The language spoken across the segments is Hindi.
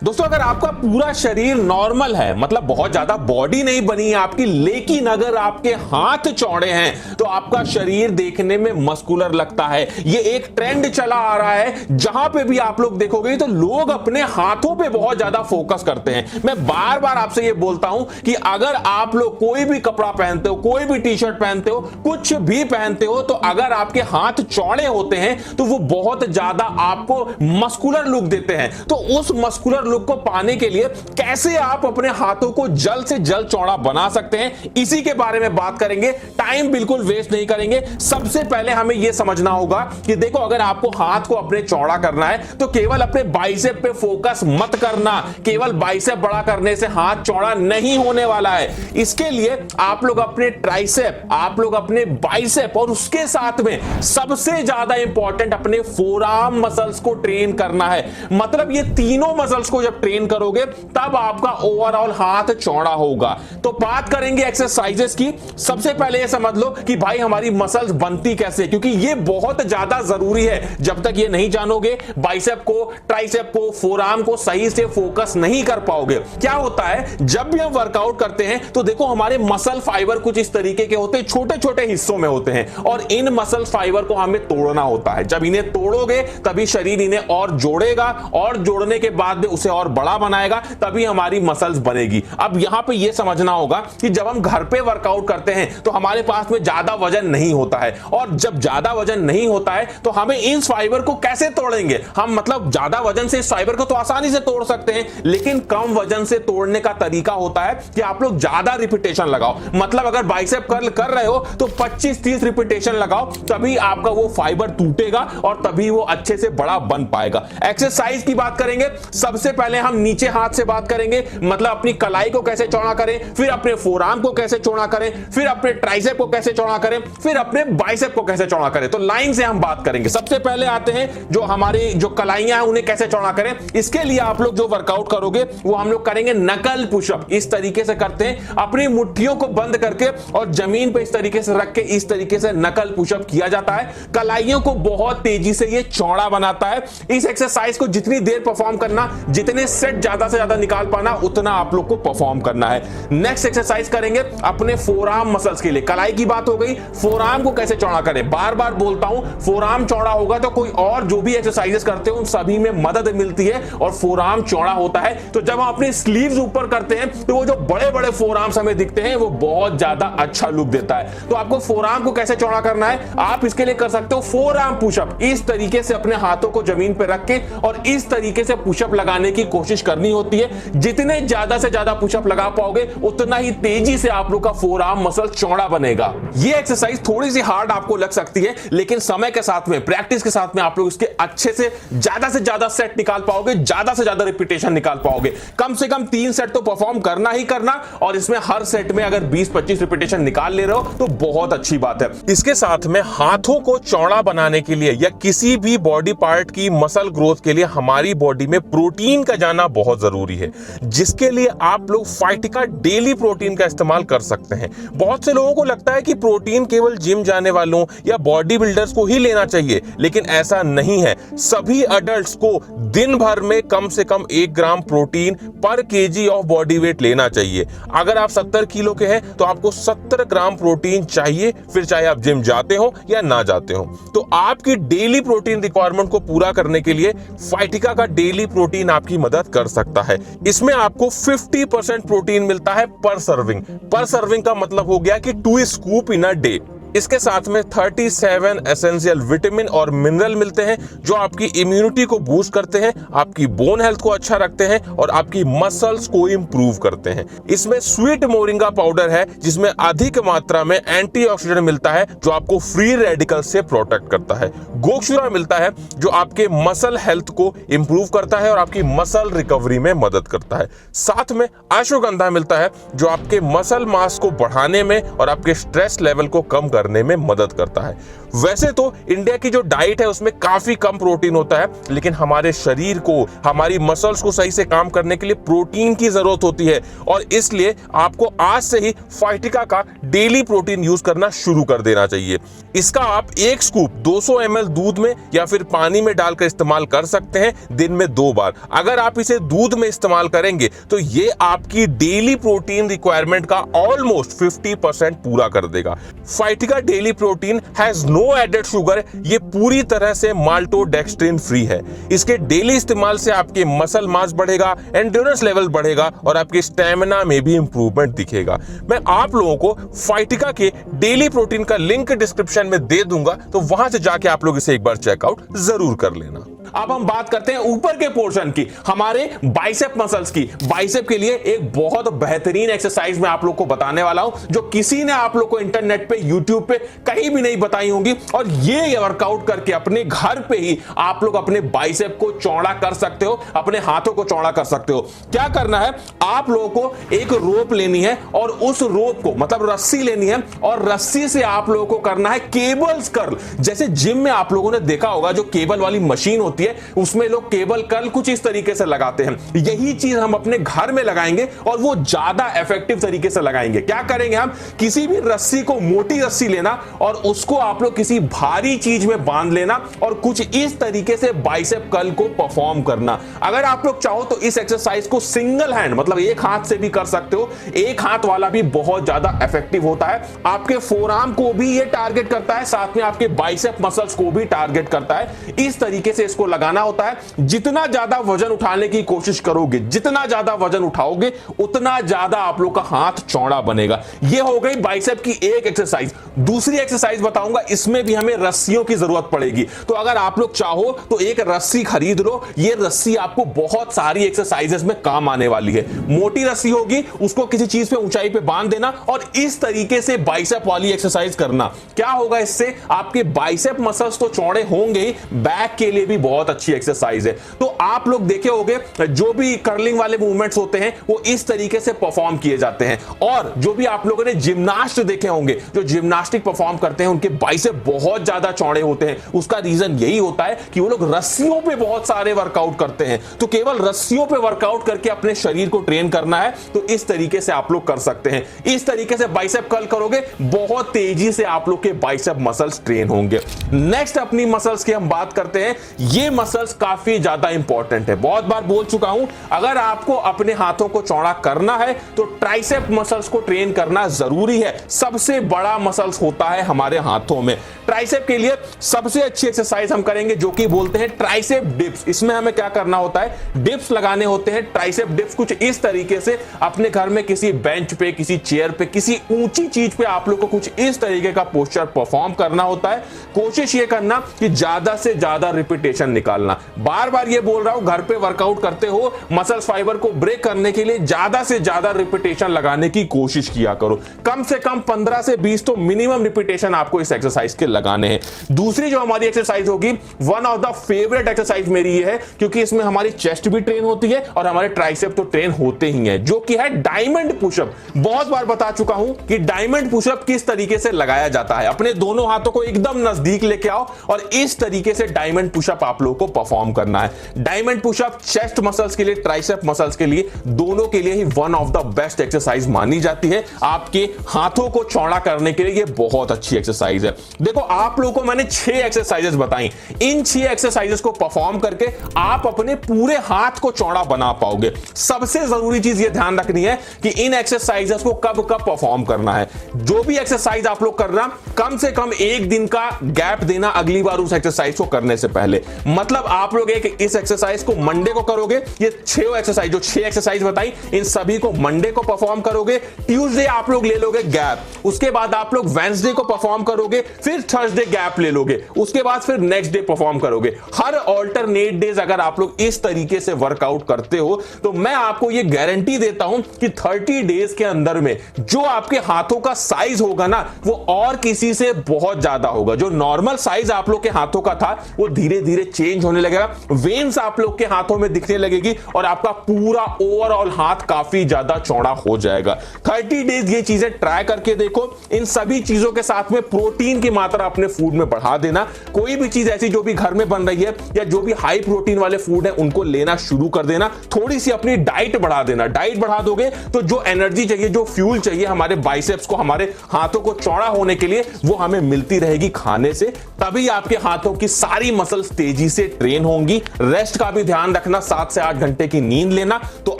दोस्तों, अगर आपका पूरा शरीर नॉर्मल है, मतलब बहुत ज्यादा बॉडी नहीं बनी है आपकी, लेकिन अगर आपके हाथ चौड़े हैं तो आपका शरीर देखने में मस्कुलर लगता है। ये एक ट्रेंड चला आ रहा है, जहां पे भी आप लोग देखोगे तो लोग अपने हाथों पे बहुत ज्यादा फोकस करते हैं। मैं बार बार आपसे ये बोलता हूं कि अगर आप लोग कोई भी कपड़ा पहनते हो, कोई भी टी शर्ट पहनते हो, कुछ भी पहनते हो, तो अगर आपके हाथ चौड़े होते हैं तो वो बहुत ज्यादा आपको मस्कुलर लुक देते हैं। तो उस मस्कुलर लुक को पाने के लिए कैसे आप अपने हाथों को जल्द से जल्द चौड़ा बना सकते हैं, इसी के बारे में बात करेंगे। टाइम बिल्कुल वेस्ट नहीं करेंगे। सबसे पहले हमें यह समझना होगा कि देखो, अगर आपको हाथ को अपने चौड़ा करना है तो केवल अपने बाइसेप पे फोकस मत करना। केवल बाइसेप बड़ा करने से हाथ चौड़ा नहीं होने वाला है। इसके लिए आप लोग अपने ट्राइसेप, आप लोग अपने बाइसेप, और उसके साथ में सबसे ज्यादा इंपॉर्टेंट अपने फोरआर्म मसल्स को ट्रेन करना है। मतलब ये तीनों मसल्स को जब ट्रेन करोगे तब आपका ओवरऑल हाथ चौड़ा होगा। तो बात करेंगे एक्सरसाइजेस की। सबसे पहले ये समझ लो कि भाई हमारी मसल्स बनती कैसे, क्योंकि ये बहुत ज्यादा जरूरी है। जब तक ये नहीं जानोगे, बाइसेप को, ट्राइसेप को, फोरआर्म को सही से फोकस नहीं कर पाओगे। क्या होता है, जब भी हम वर्कआउट करते हैं तो देखो हमारे मसल फाइबर कुछ इस तरीके के होते हैं, छोटे छोटे हिस्सों में होते हैं, और इन मसल फाइबर को हमें तोड़ना होता है। जब इन्हें तोड़ोगे तभी शरीर इन्हें और जोड़ेगा, और जोड़ने के बाद में उसे और बड़ा बनाएगा, तभी हमारी मसल्स बनेगी। अब यहां पे यह समझना होगा कि जब हम घर पे वर्कआउट करते हैं तो हमारे पास में ज्यादा वजन नहीं होता है, और जब ज्यादा वजन नहीं होता है तो हमें इन फाइबर को कैसे तोड़ेंगे हम। मतलब ज्यादा वजन से इस फाइबर को तो आसानी से तोड़ सकते हैं, लेकिन कम वजन से तोड़ने का तरीका होता है कि आप लोग ज्यादा रिपीटेशन लगाओ। मतलब अगर बाइसेप कर्ल कर रहे हो तो 25-30 रिपीटेशन लगाओ, तभी आपका वो फाइबर टूटेगा और तभी वो अच्छे से बड़ा बन पाएगा। एक्सरसाइज की बात करेंगे। सबसे पहले हम नीचे हाथ से बात करेंगे, मतलब अपनी कलाई को कैसे चौड़ा करें, फिर अपने फोरआर्म को कैसे चौड़ा करें, फिर अपने ट्राइसेप को कैसे चौड़ा करें, फिर अपने बाइसेप को कैसे चौड़ा करें। तो लाइन से हम बात करेंगे। सबसे पहले आते हैं जो हमारी जो कलाइयां हैं उन्हें कैसे चौड़ा करें। इसके लिए आप लोग जो वर्कआउट करोगे वो हम लोग करेंगे नकल पुशअप। इस तरीके से करते हैं, अपनी मुट्ठियों को बंद करके और जमीन पे इस तरीके से रख के इस तरीके से नकल पुशअप किया जाता है। कलाइयों को बहुत तेजी से ये चौड़ा बनाता है। इस एक्सरसाइज को जितनी देर परफॉर्म करना, जितने सेट ज्यादा से ज्यादा निकाल पाना, उतना आप लोग को परफॉर्म करना है। नेक्स्ट एक्सरसाइज करेंगे अपने फोरआर्म मसल्स के लिए। कलाई की बात हो गई, फोरआर्म को कैसे चौड़ा करें। बार बार बोलता हूं, फोरआर्म चौड़ा होगा तो कोई और जो भी एक्सरसाइजेस करते हो उन सभी में मदद मिलती है और फोरआर्म चौड़ा होता है। तो जब हम अपनी स्लीव्स ऊपर करते हैं तो वो जो बड़े बड़े फोरआर्म्स हमें दिखते हैं वो बहुत ज्यादा अच्छा लुक देता है। तो आपको फोरआर्म को कैसे चौड़ा करना है, आप इसके लिए कर सकते हो फोरआर्म पुशअप। इस तरीके से अपने हाथों को जमीन पर रख के और इस तरीके से पुशअप लगाने की कोशिश करनी होती है। जितने ज्यादा से ज्यादा पुशअप लगा पाओगे उतना ही तेजी से आप लोग का फोरआर्म मसल चौड़ा बनेगा। ये एक्सरसाइज थोड़ी सी हार्ड आपको लग सकती है, लेकिन समय के साथ में, प्रैक्टिस के साथ में आप लोग इसके अच्छे से ज्यादा सेट निकाल पाओगे, ज्यादा से ज्यादा रिपीटेशन निकाल पाओगे। कम से कम 3 सेट तो परफॉर्म करना ही करना, और इसमें हर सेट में अगर 20-25 रिपीटेशन निकाल ले रहे हो तो बहुत अच्छी बात है। इसके साथ में हाथों को चौड़ा बनाने के लिए या किसी भी बॉडी पार्ट की मसल ग्रोथ के लिए हमारी बॉडी में प्रोटीन का जाना बहुत जरूरी है, जिसके लिए आप लोग फाइटिका डेली प्रोटीन का इस्तेमाल कर सकते हैं। बहुत से लोगों को लगता है कि प्रोटीन केवल जिम जाने वालों या बॉडी बिल्डर्स को ही लेना चाहिए, लेकिन ऐसा नहीं है। सभी अडल्ट्स को दिन भर में कम से कम 1 ग्राम प्रोटीन पर केजी ऑफ बॉडी वेट लेना चाहिए। अगर आप 70 किलो के हैं तो आपको 70 ग्राम प्रोटीन चाहिए, फिर चाहे आप जिम जाते हो या ना जाते हो। तो आपकी डेली प्रोटीन रिक्वायरमेंट को पूरा करने के लिए फाइटिका का डेली प्रोटीन आपकी मदद कर सकता है। इसमें आपको 50% प्रोटीन मिलता है पर सर्विंग। पर सर्विंग का मतलब हो गया कि 2 स्कूप इन अ डे। इसके साथ में 37 एसेंशियल विटामिन और मिनरल मिलते हैं जो आपकी इम्यूनिटी को बूस्ट करते हैं, आपकी बोन हेल्थ को अच्छा रखते हैं और आपकी मसल्स को इंप्रूव करते हैं। इसमें स्वीट मोरिंगा पाउडर है जिसमें अधिक मात्रा में एंटीऑक्सीडेंट मिलता है जो आपको फ्री रेडिकल से प्रोटेक्ट करता है। गोक्षुरा मिलता है जो आपके मसल हेल्थ को इंप्रूव करता है और आपकी मसल रिकवरी में मदद करता है। साथ में अश्वगंधा मिलता है जो आपके मसल मास को बढ़ाने में और आपके स्ट्रेस लेवल को कम करने में मदद करता है। वैसे तो इंडिया की जो डाइट है उसमें काफी कम प्रोटीन होता है, लेकिन हमारे शरीर को, हमारी मसल्स को सही से काम करने के लिए प्रोटीन की जरूरत होती है, और इसलिए आपको आज से ही फाइटिका का डेली प्रोटीन यूज करना शुरू कर देना चाहिए। इसका आप एक स्कूप 200 ml दूध में या फिर पानी में डालकर इस्तेमाल कर सकते हैं, दिन में 2 बार। अगर आप इसे दूध में इस्तेमाल करेंगे तो ये आपकी डेली प्रोटीन रिक्वायरमेंट का ऑलमोस्ट 50% पूरा कर देगा। फाइटिका daily protein has no added sugar, ये पूरी तरह से माल्टोडेक्स्ट्रिन फ्री है। इसके डेली इस्तेमाल से आपके मसल मास बढ़ेगा, एंड्योरेंस लेवल बढ़ेगा और आपके स्टेमिना में भी इंप्रूवमेंट दिखेगा। मैं आप लोगों को फाइटिका के डेली प्रोटीन का लिंक डिस्क्रिप्शन में दे दूंगा, तो वहां से जाके आप लोग इसे एक बार चेकआउट जरूर कर लेना। अब हम बात करते हैं ऊपर के पोर्शन की, हमारे बाइसेप मसल्स की। बाइसेप के लिए एक बहुत बेहतरीन एक्सरसाइज मैं आप लोग को बताने वाला हूं, जो किसी ने आप लोग को इंटरनेट पे, यूट्यूब पे कहीं भी नहीं बताई होंगी, और ये वर्कआउट करके अपने घर पे ही आप लोग अपने बाइसेप को चौड़ा कर सकते हो, अपने हाथों को चौड़ा कर सकते हो। क्या करना है, आप लोगों को एक रोप लेनी है और उस रोप को, मतलब रस्सी लेनी है, और रस्सी से आप लोगों को करना है केबल्स कर्ल। जैसे जिम में आप लोगों ने देखा होगा, जो केबल वाली मशीन होती है उसमें लोग केबल कर्ल कुछ इस तरीके से लगाते हैं। यही चीज हम अपने घर में लगाएंगे और वो ज्यादा इफेक्टिव तरीके से लगाएंगे। क्या करेंगे, हम किसी भी रस्सी को, मोटी रस्सी लेना और उसको आप लोग किसी भारी चीज में बांध लेना और कुछ इस तरीके से बाइसेप कर्ल को परफॉर्म करना। अगर आप लोग चाहो तो इस एक्सरसाइज को सिंगल हैंड, मतलब एक हाथ से भी कर सकते हो। एक हाथ वाला भी बहुत ज्यादा इफेक्टिव होता है, आपके फोरआर्म को भी ये टारगेट करता है, साथ में आपके बाइसेप मसल्स को भी टारगेट करता है। इस तरीके से इसको लगाना होता है। जितना ज्यादा वजन उठाने की कोशिश करोगे, जितना ज्यादा वजन उठाओगे, उतना ज्यादा आप लोग का हाथ चौड़ा बनेगा। यह हो गई बाइसेप की एक एक्सरसाइज। दूसरी एक्सरसाइज बताऊंगा, इसमें भी हमें रस्सियों की जरूरत पड़ेगी। तो अगर आप लोग चाहो तो एक रस्सी खरीद लो। यह रस्सी आपको बहुत सारी एक्सरसाइजेस में काम आने वाली है। मोटी रस्सी होगी, उसको किसी चीज पे, ऊंचाई पे बांध देना और इस तरीके से बाइसेप वाली एक्सरसाइज करना। क्या होगा इससे, आपके बाइसेप मसल्स तो चौड़े होंगे ही, बैक के लिए भी बहुत अच्छी एक्सरसाइज है। तो आप लोग देखे होंगे, जो भी कर्लिंग वाले मूवमेंट्स होते हैं वो इस तरीके से परफॉर्म किए जाते हैं। और जो भी आप लोगों ने जिम्नास्ट देखे होंगे, जो जिम्नास्टिक परफॉर्म करते हैं, उनके बाइसेप बहुत ज्यादा चौड़े होते हैं। उसका रीजन यही होता है कि वो लोग रस्सियों पे बहुत सारे वर्कआउट करते हैं। तो केवल रस्सियों पे वर्कआउट करके अपने शरीर को ट्रेन करना है, तो इस तरीके से आप लोग कर सकते हैं। इस तरीके से बाइसेप कर्ल करोगे, बहुत तेजी से आप लोग के बाइसेप मसल्स ट्रेन होंगे। नेक्स्ट अपनी मसल्स की हम बात करते हैं। ये मसल्स काफी ज्यादा इंपॉर्टेंट है। बहुत बार बोल चुका हूं, अगर आपको अपने हाथों को चौड़ा करना है तो ट्राइसेप मसल्स को ट्रेन करना जरूरी है। सबसे बड़ा मसल्स होता है हमारे हाथों में। ट्राइसेप के लिए सबसे अच्छी एक्सरसाइज हम करेंगे, जो कि बोलते हैं ट्राइसेप डिप्स। इसमें हमें क्या करना होता है, डिप्स लगाने होते हैं। ट्राइसेप डिप्स कुछ इस तरीके से अपने घर में किसी बेंच पे, किसी चेयर पे, किसी ऊंची चीज पे आप लोग को कुछ इस तरीके का पोस्चर परफॉर्म करना होता है। कोशिश ये करना कि ज्यादा से ज्यादा रिपीटेशन निकालना। बार बार ये बोल रहा हूं, घर पे वर्कआउट करते हो, मसल्स फाइबर को ब्रेक करने के लिए ज्यादा से ज्यादा रिपीटेशन लगाने की कोशिश किया करो। कम से कम 15 से 20 तो मिनिमम रिपीटेशन आपको इस एक्सरसाइज के लगाने हैं। दूसरी जो हमारी एक्सरसाइज होगी, one of the favourite exercise मेरी ये है, क्योंकि इसमें हमारी चेस्ट भी ट्रेन होती है और हमारे ट्राइसेप तो ट्रेन होते ही हैं, जो कि है डायमंड पुशअप। बहुत बार बता चुका हूं कि डायमंड पुशअप किस तरीके से लगाया जाता है। अपने दोनों हाथों को एकदम नजदीक लेके आओ और इस तरीके से डायमंड पुशअप आप लोगों को परफॉर्म करना है। डायमंड पुशअप चेस्ट मसल्स के लिए, ट्राइसेप मसल्स के लिए, दोनों के लिए ही one of the best exercise मानी जाती है। आपके हाथों को चौड़ा करने के लिए ये बहुत अच्छी एक्सरसाइज है। देखो, आप लोगों को मैंने 6 एक्सरसाइजेस बताई। इन 6 एक्सरसाइजेस को परफॉर्म करके आप अपने पूरे हाथ को चौड़ा बना पाओगे। सबसे जरूरी चीज ये ध्यान रखनी है कि इन एक्सरसाइजेस को कब कब परफॉर्म करना है। जो भी एक्सरसाइज आप लोग करना, कम से कम 1 दिन का गैप देना अगली बार उस एक्सरसाइज को करने से पहले। मतलब आप लोग इस एक्सरसाइज को मंडे को करोगे, ये 6 एक्सरसाइज, जो 6 एक्सरसाइज बताई, इन सभी को मंडे को परफॉर्म करोगे। ट्यूसडे आप लोग ले लोगे गैप, उसके बाद आप लोग वेडनेसडे को परफॉर्म करोगे, फिर थर्सडे गैप ले लोगे, उसके बाद फिर नेक्स्ट डे परफॉर्म करोगे। हर ऑल्टरनेट डेज अगर आप लोग इस तरीके से वर्कआउट करते हो, तो मैं आपको ये गारंटी देता हूं कि 30 डेज के अंदर में जो आपके हाथों का साइज होगा ना, वो और किसी से बहुत ज्यादा होगा। जो नॉर्मल साइज आप लोग के हाथों का था, वो धीरे धीरे चेंज होने लगेगा। वेन्स आप लोग के हाथों में दिखने लगेगी और आपका पूरा ओवरऑल हाथ काफी ज्यादा चौड़ा हो जाएगा। 30 डेज ये चीजें ट्राई करके देखो। इन सभी चीजों के साथ में प्रोटीन की मात्रा अपने फूड में बढ़ा देना। कोई भी चीज ऐसी जो भी घर में बन रही है या जो भी हाई प्रोटीन वाले फूड है उनको लेना शुरू कर देना। थोड़ी सी अपनी डाइट बढ़ा देना। डाइट बढ़ा दोगे तो जो एनर्जी चाहिए, जो फ्यूल चाहिए हमारे बाइसेप्स को, हमारे हाथों को चौड़ा होने के लिए, वो हमें मिलती रहेगी खाने से। तभी आपके हाथों की सारी मसल्स तेजी से ट्रेन होंगी। रेस्ट का भी ध्यान रखना, 7 से 8 घंटे की नींद लेना, तो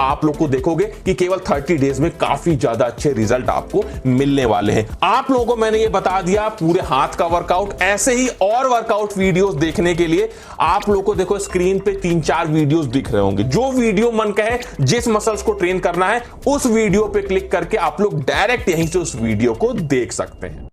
आप लोग को देखोगे कि केवल 30 डेज में काफी ज्यादा अच्छे रिजल्ट आपको मिलने वाले हैं। आप लोगों को मैंने ये बता दिया पूरे हाथ का वर्कआउट। ऐसे ही और वर्कआउट वीडियोस देखने के लिए आप लोगों को देखो स्क्रीन पे 3-4 वीडियोस दिख रहे होंगे। जो वीडियो मन कहे, जिस मसल्स को ट्रेन करना है, उस वीडियो पे क्लिक करके आप लोग डायरेक्ट यहीं से उस वीडियो को देख सकते हैं।